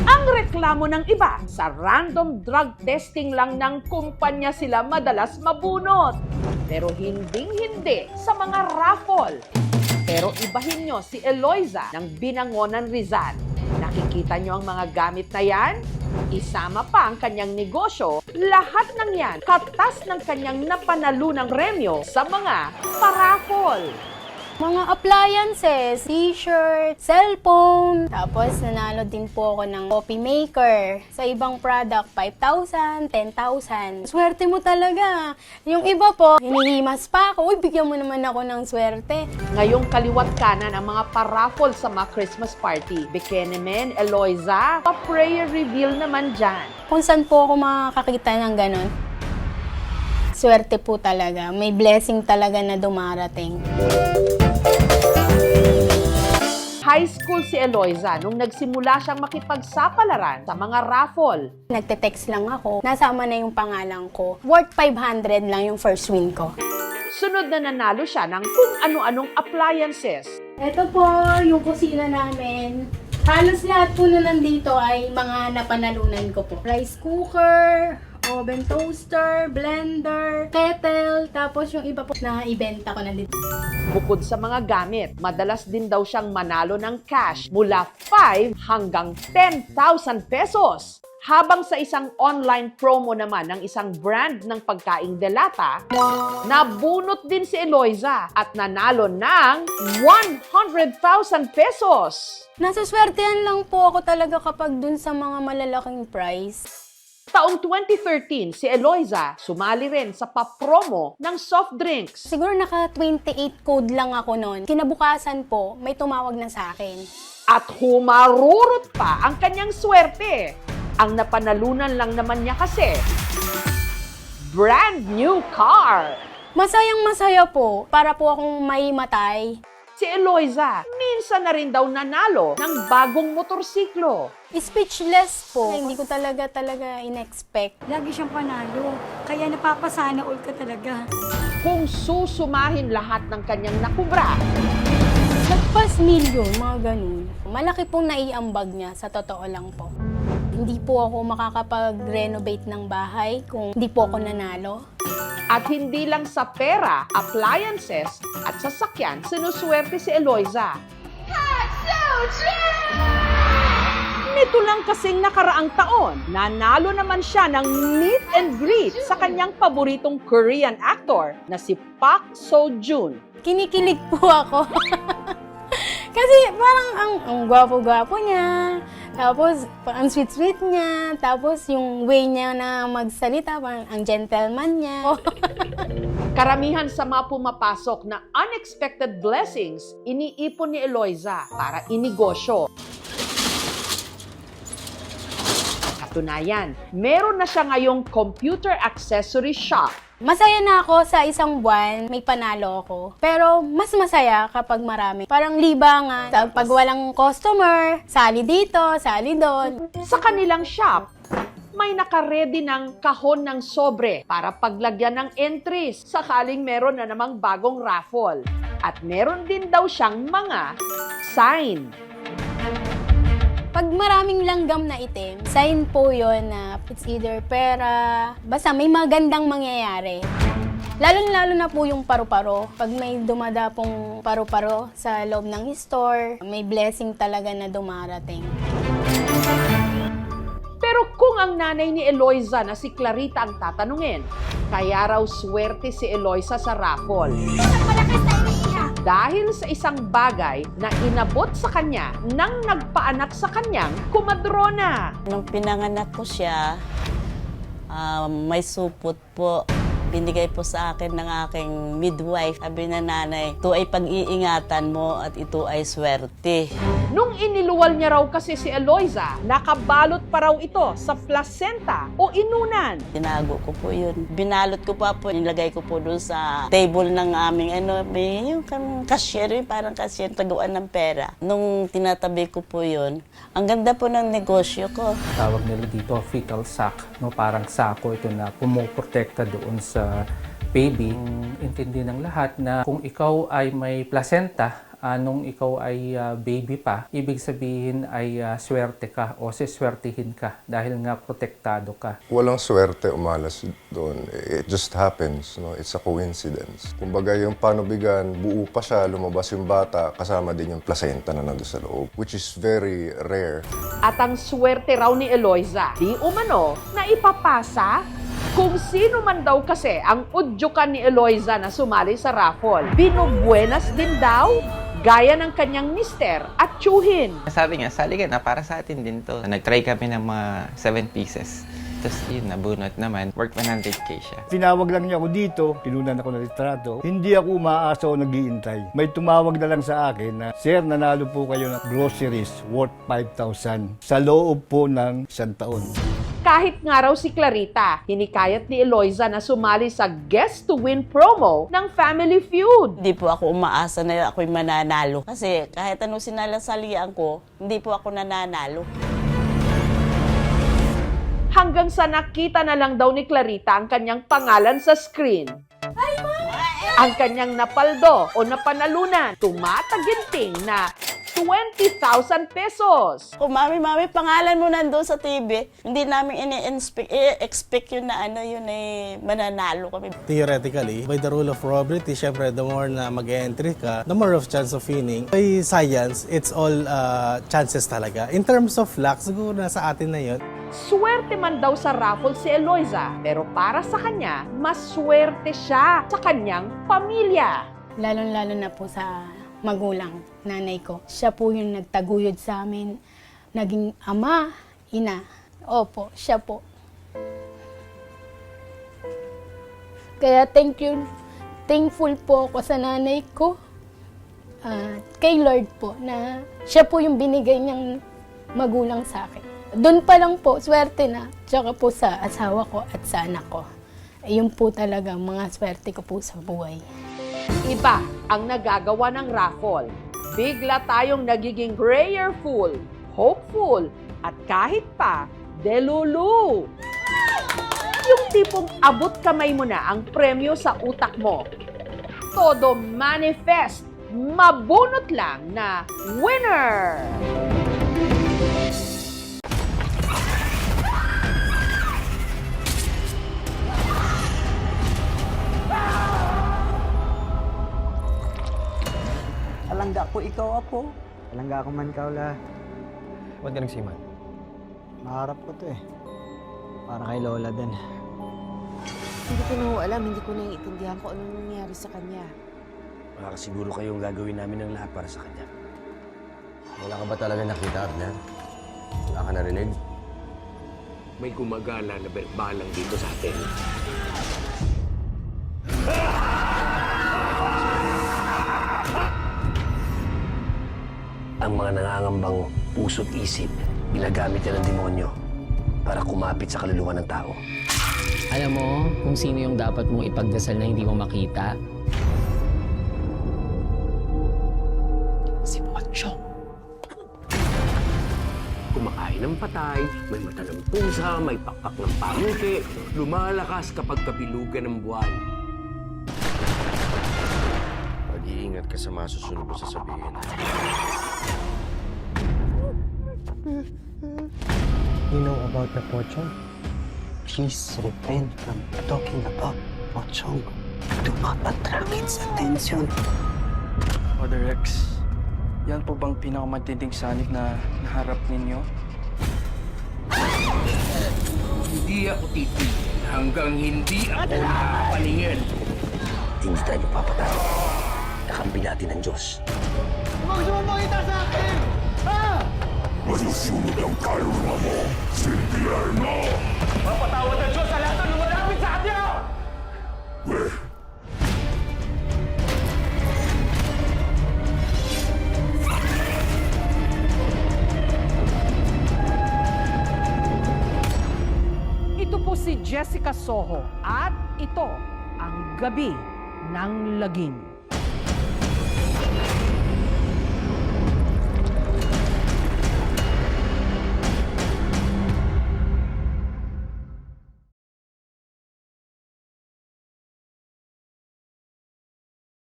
Ang reklamo ng iba, sa random drug testing lang ng kumpanya sila madalas mabunot. Pero hinding-hindi sa mga raffle. Pero ibahin nyo si Eloisa ng Binangonan, Rizal. Nakikita nyo ang mga gamit na yan? Isama pa ang kanyang negosyo, lahat ng yan katas ng kanyang napanalunang premyo sa mga paraffle. Mga appliances, t-shirt, cellphone. Tapos nanalo din po ako ng coffee maker. Sa ibang product, 5,000, 10,000. Swerte mo talaga. Yung iba po, hinihimas pa ako. Uy, bigyan mo naman ako ng swerte. Ngayong kaliwat kanan ang mga paraffle sa mga Christmas party. Bekenemen, Eloisa, pa-prayer reveal naman dyan. Kung saan po ako makakakita ng ganon, swerte po talaga. May blessing talaga na dumarating. High school si Eloisa nung nagsimula siyang makipagsapalaran sa mga raffle. Nagte-text lang ako, nasama na yung pangalan ko. Worth 500 lang yung first win ko. Sunod na nanalo siya ng kung ano-anong appliances. Ito po yung kusina namin. Halos lahat po na nandito ay mga napanalunan ko po. Rice cooker, oven toaster, blender, kettle, tapos yung iba po na ibenta ko na dito. Bukod sa mga gamit, madalas din daw siyang manalo ng cash mula 5 hanggang 10,000 pesos. Habang sa isang online promo naman ng isang brand ng pagkaing delata, nabunot din si Eloisa at nanalo ng 100,000 pesos. Nasuswertehan lang po ako talaga kapag dun sa mga malalaking prize. Taong 2013, si Eloisa sumali rin sa pa-promo ng soft drinks. Siguro naka 28 code lang ako noon. Kinabukasan po, may tumawag na sa akin. At humarurot pa ang kanyang swerte. Ang napanalunan lang naman niya kasi, brand new car. Masayang masaya po, para po akong may matay. Si Eloisa, minsan na rin daw nanalo ng bagong motorsiklo. Speechless po. Hindi ko talaga in-expect. Lagi siyang panalo. Kaya napapasana all ka talaga. Kung susumahin lahat ng kanyang nakubra, Lagpas milyon, mga ganun. Malaki pong naiambag niya, sa totoo lang po. Hindi po ako makakapag-renovate ng bahay kung hindi po ako nanalo. at hindi lang sa pera, appliances at sasakyan, sinuswerte si Eloisa. Nito lang kasing nakaraang taon, nanalo naman siya ng meet and greet sa kanyang paboritong Korean actor na si Park Seo-joon. Kinikilig po ako. Kasi parang ang gwapo-gwapo niya. Tapos, ang sweet-sweet niya. Tapos, yung way niya na magsalita, parang ang gentleman niya. Karamihan sa mga pumapasok na unexpected blessings, iniipon ni Eloisa para inegosyo. Katunayan, meron na siya ngayong computer accessory shop. Masaya na ako sa isang buwan, may panalo ako. Pero mas masaya kapag marami. Parang libangan. Pag walang customer, sali dito, sali doon. Sa kanilang shop, may nakaredy ng kahon ng sobre para paglagyan ng entries sakaling meron na namang bagong raffle. At meron din daw siyang mga sign. Pag maraming langgam na itim, sign po yun na it's either pera, basta may magandang mangyayari. Lalo-lalo na po yung paru-paro. Pag may dumadapong paru-paro sa loob ng store, may blessing talaga na dumarating. Pero kung ang nanay ni Eloisa na si Clarita ang tatanungin, kaya raw swerte si Eloisa sa raffle. Dahil sa isang bagay na inabot sa kanya nang nagpaanak sa kanyang kumadrona. Nung pinanganak ko siya, may supot po. Binigay po sa akin ng aking midwife. Sabi na nanay, ito ay pag-iingatan mo at ito ay swerte. Nung iniluwal niya raw kasi si Eloisa, nakabalot pa raw ito sa placenta o inunan. Tinago ko po yun. Binalot ko pa po, nilagay ko po doon sa table ng aming may yung cashier, yung parang cashier, taguan ng pera. Nung tinatabi ko po yun, ang ganda po ng negosyo ko. Tawag nila dito fetal sac, no? Parang sako ito na pumuprotekta doon sa baby. Intindi ng lahat na kung ikaw ay may placenta nung ikaw ay baby pa, ibig sabihin ay swerte ka o siswertihin ka dahil nga protektado ka. Walang swerte umalas doon. It just happens. No? It's a coincidence. Kumbaga yung panubigan, buo pa siya, lumabas yung bata, kasama din yung placenta na nandun sa loob, which is very rare. At ang swerte raw ni Eloisa, di umano na ipapasa kung sino man daw kasi ang udyukan ni Eloisa na sumali sa raffle. Binubuenas din daw, gaya ng kanyang mister at tiyuhin. Sabi niya, sali ka na, para sa atin din to. Nag-try kami ng mga 7 pieces. Tapos yun, nabunot naman. Worth 100K siya. Tinawag lang niya ako dito, pinunan ako ng litrato. Hindi ako umaasa o naghihintay. May tumawag na lang sa akin na, Sir, nanalo po kayo ng groceries worth 5,000 sa loob po ng 1 taon. Kahit nga raw si Clarita, hinikayat ni Eloisa na sumali sa Guest to Win promo ng Family Feud. Hindi po ako umaasa na ako'y mananalo. Kasi kahit anong sinalasalian ko, hindi po ako nananalo. Hanggang sa nakita na lang daw ni Clarita ang kanyang pangalan sa screen. Ang kanyang napaldo o napanalunan, tumataginting na 20,000 pesos. Kung mami, pangalan mo nandun sa TV, hindi namin expect yun na yun ay mananalo kami. Theoretically, by the rule of probability, syempre, the more na mag-entry ka, the more of chance of winning. By science, it's all chances talaga. In terms of luck, siguro nasa atin na yun. Swerte man daw sa raffle si Eloisa, pero para sa kanya, mas swerte siya sa kanyang pamilya. Lalo-lalo na po sa magulang, nanay ko. Siya po yung nagtaguyod sa amin. Naging ama, ina. Opo, siya po. Kaya thankful po ako sa nanay ko. Kay Lord po na siya po yung binigay niyang magulang sa akin. Doon pa lang po, swerte na. Tsaka po sa asawa ko at sa anak ko. Ayun po talaga mga swerte ko po sa buhay. Iba ang nagagawa ng raffle. Bigla tayong nagiging prayerful, hopeful, at kahit pa, delulu. Yung tipong abot kamay mo na ang premyo sa utak mo. Todo manifest, mabunot lang na winner! Alangga ko ikaw, Apo. Alangga ako man, Kaula. Ba't ka nagsiman? Maharap ko to eh. Para kay Lola din. Hindi ko na alam, hindi ko naiintindihan kung anong nangyari sa kanya. Wala ka siguro kayong gagawin namin ng lahat para sa kanya. Wala ka ba talaga nakita, Abner? Wala ka narinig? May gumagala na berbalang dito sa atin. Ang mga nangangambang puso't isip, ginagamit yan ng demonyo para kumapit sa kaluluwa ng tao. Alam mo kung sino yung dapat mong ipagdasal na hindi mo makita? Si Pochong. Kumakain ng patay, may mata ng pusa, may pakpak ng pangke, lumalakas kapag kabilugan ng buwan. Mag-iingat ka sa masusunod mo sasabihin. You know about the Pochong? Please refrain from talking about Pochong. Do not attract its attention. Father Rex, yan po bang pinakamatinding sanib na naharap ninyo? Hindi ako titigil hanggang hindi ako nakapaningin. Hindi tayo papatay. Kakampi natin ang Diyos. Huwag sumapakita sa akin! Ha? Masusunod ang kaluluwa mo, Silvierno! Mapatawad ang Diyos sa lahat ng lumalapit sa kanya! Ito po si Jessica Soho at ito ang Gabi ng Lagim.